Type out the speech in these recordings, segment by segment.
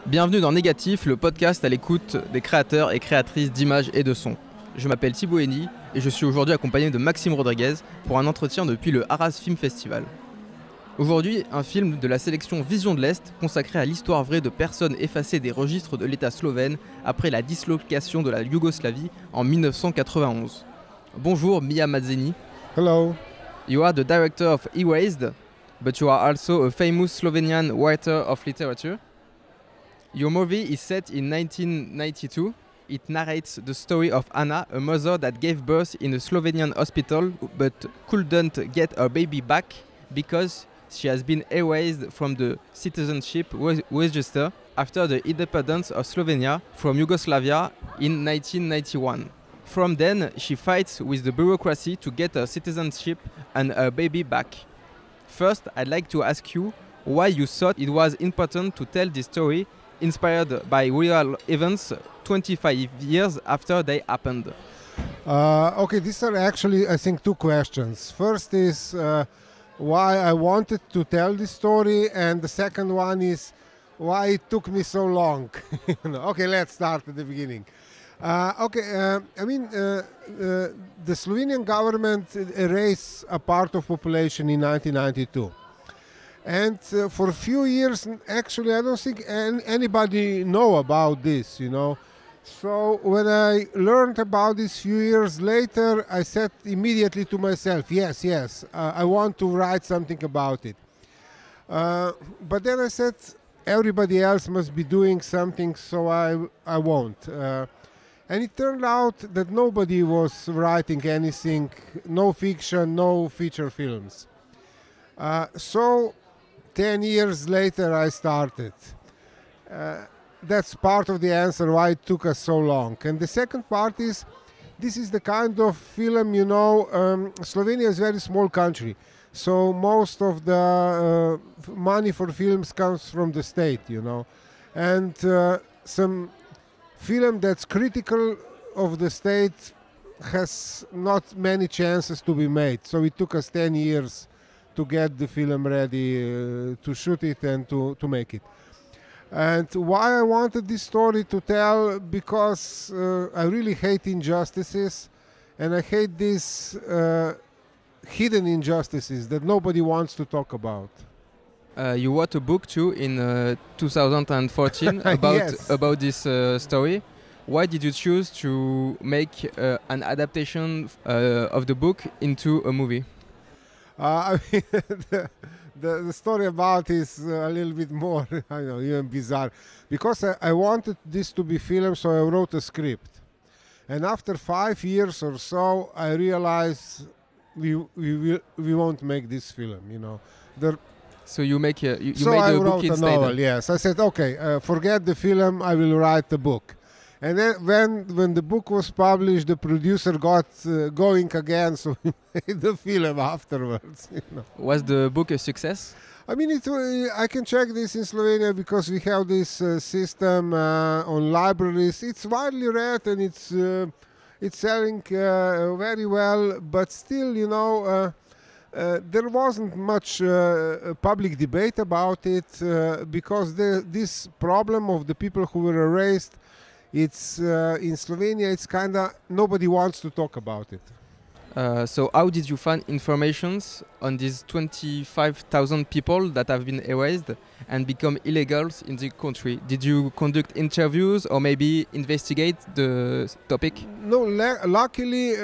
Bienvenue dans Négatif, le podcast à l'écoute des créateurs et créatrices d'images et de sons. Je m'appelle Thibaut Henny et je suis aujourd'hui accompagné de Maxime Rodriguez pour un entretien depuis le Arras Film Festival. Aujourd'hui, un film de la sélection Vision de l'Est consacré à l'histoire vraie de personnes effacées des registres de l'État slovène après la dislocation de la Yougoslavie en 1991. Bonjour Miha Mazzini. Hello. You are the director of Erased, but you are also a famous Slovenian writer of literature. Your movie is set in 1992. It narrates the story of Anna, a mother that gave birth in a Slovenian hospital but couldn't get her baby back because she has been erased from the citizenship register after the independence of Slovenia from Yugoslavia in 1991. From then, she fights with the bureaucracy to get her citizenship and her baby back. First, I'd like to ask you why you thought it was important to tell this story inspired by real events 25 years after they happened. Okay, these are actually, I think, two questions. First is why I wanted to tell this story, and the second one is why it took me so long. Okay, let's start at the beginning. The Slovenian government erased a part of population in 1992. And for a few years, actually, I don't think anybody know about this, you know. So when I learned about this few years later, I said immediately to myself, yes, I want to write something about it. But then I said, everybody else must be doing something, so I won't. And it turned out that nobody was writing anything, no fiction, no feature films. So 10 years later I started. That's part of the answer why it took us so long. And the second part is, this is the kind of film, you know, Slovenia is a very small country. So most of the money for films comes from the state, you know. And some film that's critical of the state has not many chances to be made. So it took us 10 years to get the film ready, to shoot it and to make it. And why I wanted this story to tell, because I really hate injustices, and I hate these hidden injustices that nobody wants to talk about. You wrote a book too in 2014 Yes. about this story. Why did you choose to make an adaptation of the book into a movie? The story about is a little bit more, I know, even bizarre. Because I wanted this to be film, so I wrote a script. And after 5 years or so, I realized we won't make this film, you know. So you make you so made I a wrote book a instead. novel, yes. I said, okay, forget the film, I will write the book. And then when the book was published, the producer got going again, so we made the film afterwards. You know. Was the book a success? I mean, I can check this in Slovenia because we have this system on libraries. It's widely read and it's selling very well, but still, you know, there wasn't much public debate about it because this problem of the people who were erased, it's in Slovenia, it's kind of nobody wants to talk about it. So how did you find informations on these 25,000 people that have been erased and become illegals in the country? Did you conduct interviews or maybe investigate the topic? No, luckily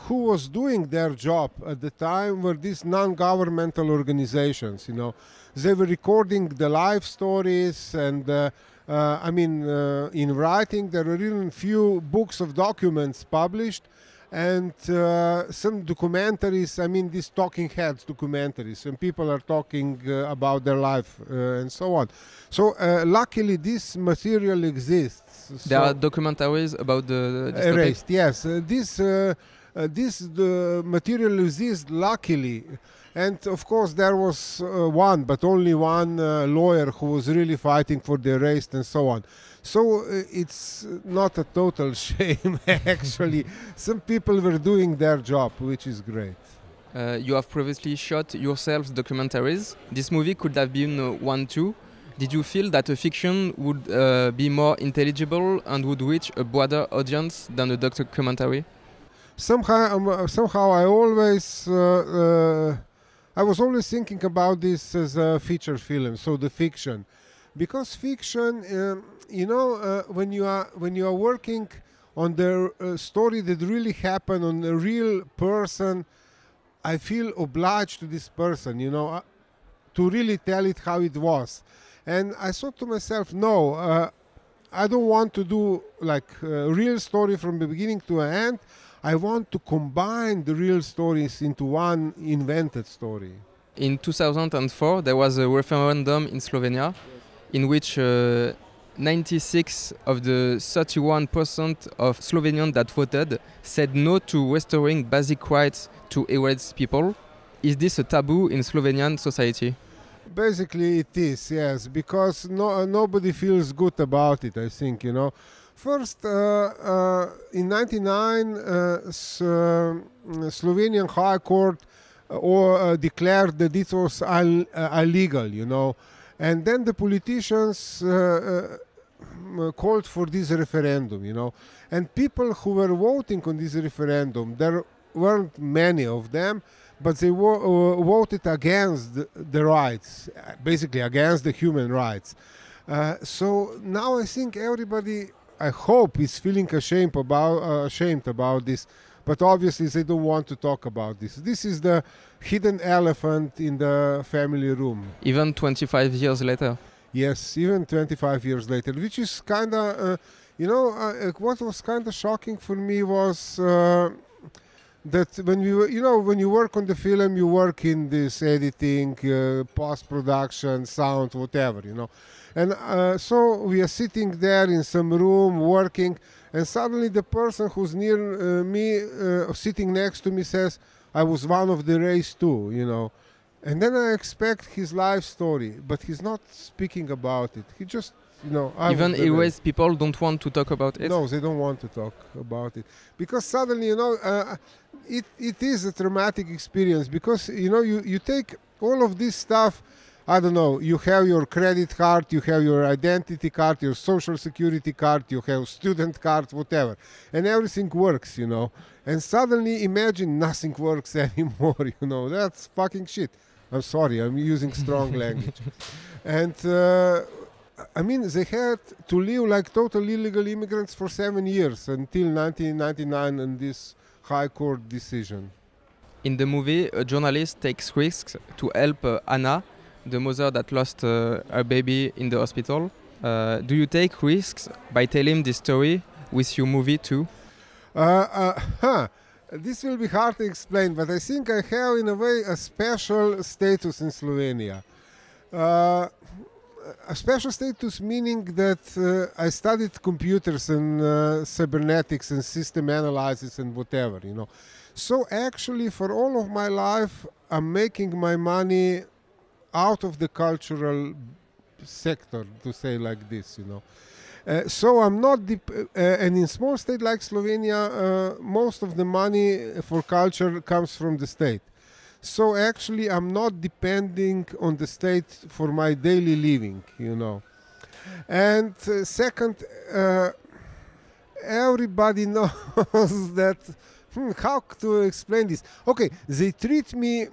who was doing their job at the time were these non-governmental organizations, you know. They were recording the life stories and in writing there were even few books of documents published. And some documentaries, I mean these talking heads documentaries, and people are talking about their life and so on. So luckily this material exists. There are documentaries about this erased, topic? yes. This material exists luckily. And of course there was one, but only one lawyer who was really fighting for the erased and so on. So it's not a total shame, actually. Some people were doing their job, which is great. You have previously shot yourselves documentaries. This movie could have been one too. Did you feel that a fiction would be more intelligible and would reach a broader audience than a documentary? Somehow I was always thinking about this as a feature film, so the fiction, because fiction, when you are working on the story that really happened on a real person, I feel obliged to this person, to really tell it how it was. And I thought to myself, no, I don't want to do like a real story from the beginning to the end. I want to combine the real stories into one invented story. In 2004, there was a referendum in Slovenia in which 96 of the 31% of Slovenians that voted said no to restoring basic rights to erased people. Is this a taboo in Slovenian society? Basically it is, yes, because nobody feels good about it, I think, First, in 99, Slovenian High Court declared that it was illegal, and then the politicians called for this referendum, and people who were voting on this referendum, there weren't many of them, but they voted against the rights, basically against the human rights. So now I think everybody, I hope, is feeling ashamed about this, but obviously they don't want to talk about this. This is the hidden elephant in the family room. Even 25 years later? Yes, even 25 years later, which is kind of, what was kind of shocking for me was that when you work on the film, you work in this editing, post-production, sound, whatever, And so we are sitting there in some room working, and suddenly the person who's near me, sitting next to me, says, I was one of the race too, And then I expect his life story, but he's not speaking about it. He just, Even erased people don't want to talk about it? No, they don't want to talk about it. Because suddenly, it is a traumatic experience, because, you take all of this stuff. I don't know, you have your credit card, you have your identity card, your social security card, you have student card, whatever. And everything works, And suddenly imagine nothing works anymore, That's fucking shit. I'm sorry, I'm using strong language. And, they had to live like total illegal immigrants for 7 years until 1999 and this High Court decision. In the movie, a journalist takes risks to help Anna, the mother that lost her baby in the hospital. Do you take risks by telling this story with your movie too? This will be hard to explain, but I think I have in a way a special status in Slovenia. A special status meaning that I studied computers and cybernetics and system analysis and whatever, So actually for all of my life I'm making my money out of the cultural sector, to say like this, So I'm not, and in small state like Slovenia, most of the money for culture comes from the state. So actually I'm not depending on the state for my daily living, And second, everybody knows that, how to explain this? Okay, they treat me,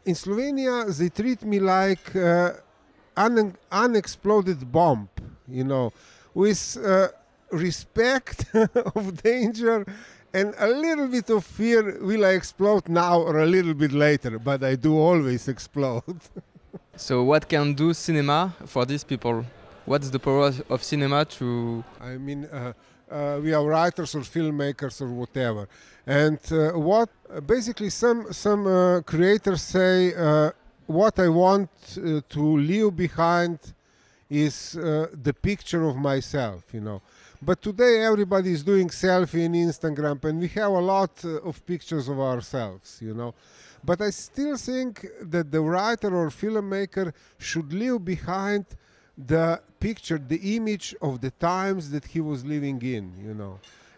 in Slovenia, they treat me like unexploded bomb, with respect of danger and a little bit of fear. Will I explode now or a little bit later? But I do always explode. So what can do cinema for these people? What's the power of cinema to... we are writers or filmmakers or whatever. And basically some creators say what I want to leave behind is the picture of myself, But today everybody is doing selfie in Instagram, and we have a lot of pictures of ourselves, But I still think that the writer or filmmaker should leave behind the picture, the image of the times that he was living in,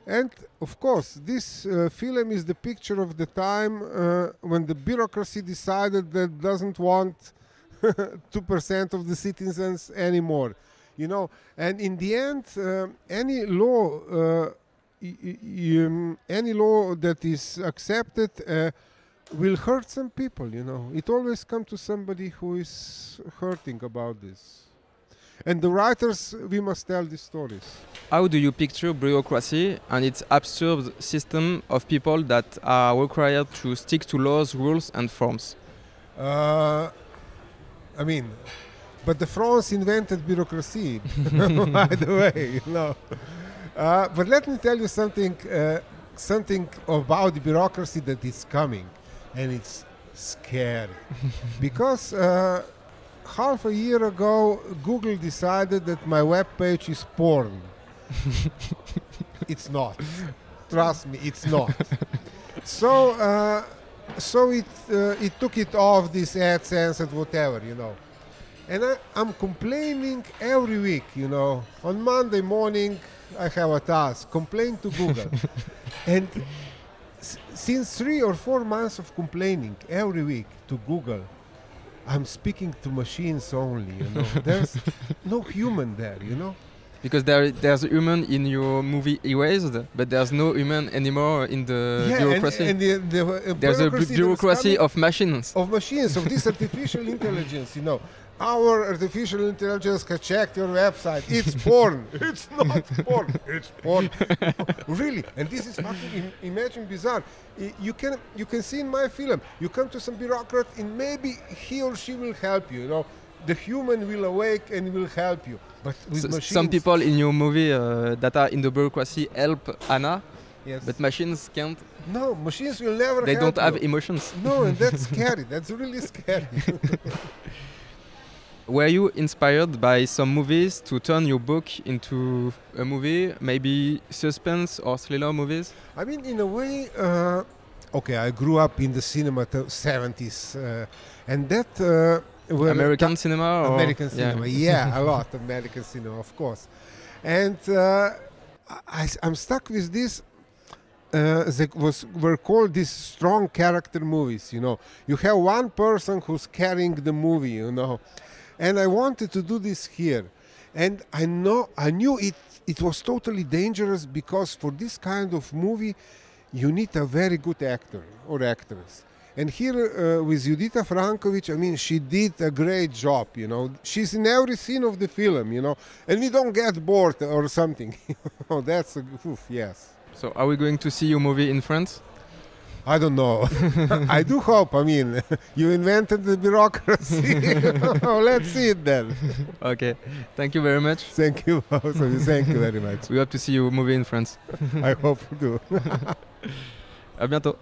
And of course, this film is the picture of the time when the bureaucracy decided that doesn't want 2% of the citizens anymore, you know. And in the end, any law, any law that is accepted will hurt some people, you know. It always comes to somebody who is hurting about this. And the writers, we must tell these stories. How do you picture bureaucracy and its absurd system of people that are required to stick to laws, rules, and forms? I mean, but the France invented bureaucracy, by the way, you know. But let me tell you something about the bureaucracy that is coming, and it's scary. Because half a year ago, Google decided that my web page is porn. It's not. Trust me, it's not. So it took it off this AdSense and whatever, you know. And I'm complaining every week, you know. On Monday morning, I have a task, complain to Google. And since 3 or 4 months of complaining every week to Google, I'm speaking to machines only, you know. There's no human there, you know. Because there's a human in your movie Erased, but there's no human anymore in the bureaucracy. And there's a bureaucracy of machines. Of machines, of this artificial intelligence, you know. Our artificial intelligence has checked your website. It's porn. It's not porn. It's porn. Really. And this is fucking imagine bizarre. You can see in my film, you come to some bureaucrat and maybe he or she will help you, you know. The human will awake and will help you. But with machines, some people in your movie that are in the bureaucracy help Anna, yes. But machines can't. No, machines will never They help don't have you. emotions. No, and that's scary. That's really scary. Were you inspired by some movies to turn your book into a movie? Maybe suspense or thriller movies? I mean, in a way, okay, I grew up in the cinema 70s, and that... American cinema? Or? American cinema, yeah, a lot of American cinema, of course. And I'm stuck with this, were called these strong character movies, you know. You have one person who's carrying the movie, you know. And I wanted to do this here. And I knew it was totally dangerous because for this kind of movie, you need a very good actor or actress. And here with Judita Frankovic, I mean, she did a great job, you know. She's in every scene of the film, you know. And we don't get bored or something. That's a oof, yes. So are we going to see your movie in France? I don't know. I do hope. I mean, you invented the bureaucracy. Let's see it then. Okay. Thank you very much. Thank you. Thank you very much. We hope to see your movie in France. I hope to. À bientôt.